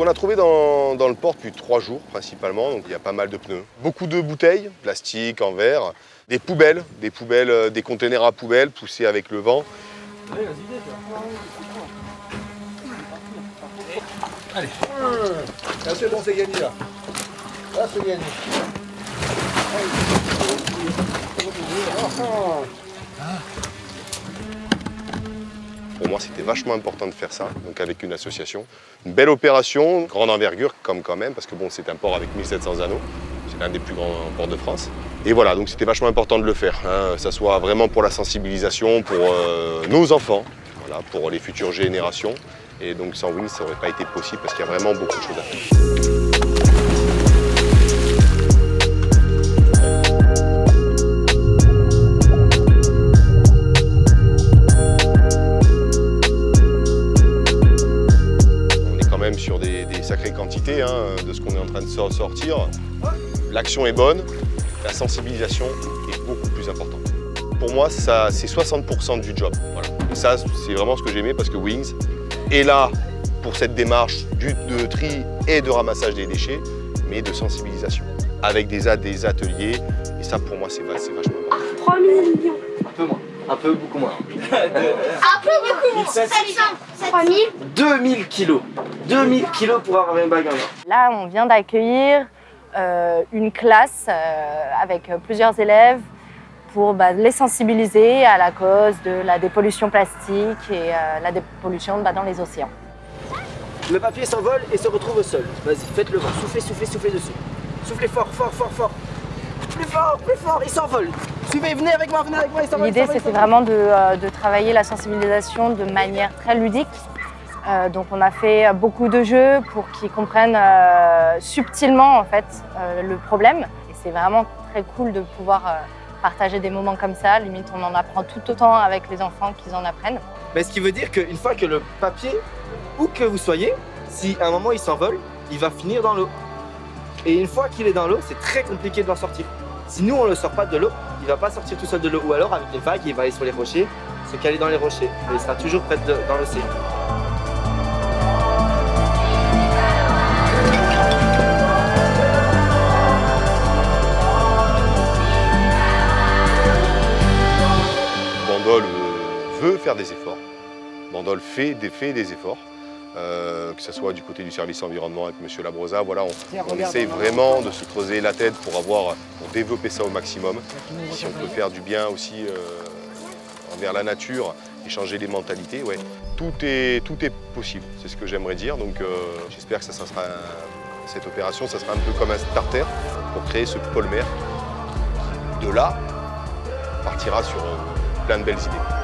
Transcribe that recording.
on a trouvé dans le port depuis 3 jours principalement, donc il y a pas mal de pneus. Beaucoup de bouteilles, plastique, en verre, des poubelles, des containers à poubelles poussés avec le vent. Allez. Là c'est bon, c'est gagné là. Là c'est gagné. Pour moi, c'était vachement important de faire ça, donc avec une association. Une belle opération, grande envergure quand même, parce que bon, c'est un port avec 1700 anneaux. C'est l'un des plus grands ports de France. Et voilà, donc c'était vachement important de le faire. Hein, ça soit vraiment pour la sensibilisation, pour nos enfants, voilà, pour les futures générations. Et donc sans Wings, ça n'aurait pas été possible parce qu'il y a vraiment beaucoup de choses à faire. Sur des sacrées quantités hein, de ce qu'on est en train de sortir. L'action est bonne, la sensibilisation est beaucoup plus importante. Pour moi, c'est 60% du job. Voilà. Et ça, c'est vraiment ce que j'aimais parce que Wings est là pour cette démarche de tri et de ramassage des déchets, mais de sensibilisation. Avec des ateliers, et ça pour moi, c'est vachement important. 3 millions. Un peu moins. Un peu beaucoup moins. Un peu beaucoup moins. 700. 3000. 2000 kilos. 2000 kilos pour avoir une bague en or. Là, on vient d'accueillir une classe avec plusieurs élèves pour les sensibiliser à la cause de la dépollution plastique et la dépollution dans les océans. Le papier s'envole et se retrouve au sol. Vas-y, faites le vent. Soufflez, soufflez, soufflez dessus. Soufflez fort, fort, fort, fort. Plus fort, il s'envole. Suivez, venez avec moi, il s'envole. L'idée, c'était vraiment de travailler la sensibilisation de manière très ludique. Donc on a fait beaucoup de jeux pour qu'ils comprennent subtilement en fait, le problème. Et c'est vraiment très cool de pouvoir partager des moments comme ça. Limite, on en apprend tout autant avec les enfants qu'ils en apprennent. Mais ce qui veut dire qu'une fois que le papier, où que vous soyez, si à un moment il s'envole, il va finir dans l'eau. Et une fois qu'il est dans l'eau, c'est très compliqué de l'en sortir. Si nous, on ne le sort pas de l'eau, il ne va pas sortir tout seul de l'eau. Ou alors, avec les vagues, il va aller sur les rochers, se caler dans les rochers. Mais il sera toujours près dans l'océan. Bandol veut faire des efforts. Bandol fait des efforts. Que ce soit du côté du service environnement avec M. Labrosa, voilà, on essaye vraiment de se creuser la tête pour développer ça au maximum. Si on peut faire du bien aussi envers la nature et changer les mentalités, ouais, tout est possible, c'est ce que j'aimerais dire. Donc j'espère que cette opération, ça sera un peu comme un starter pour créer ce pôle mer. De là, on partira sur plein de belles idées.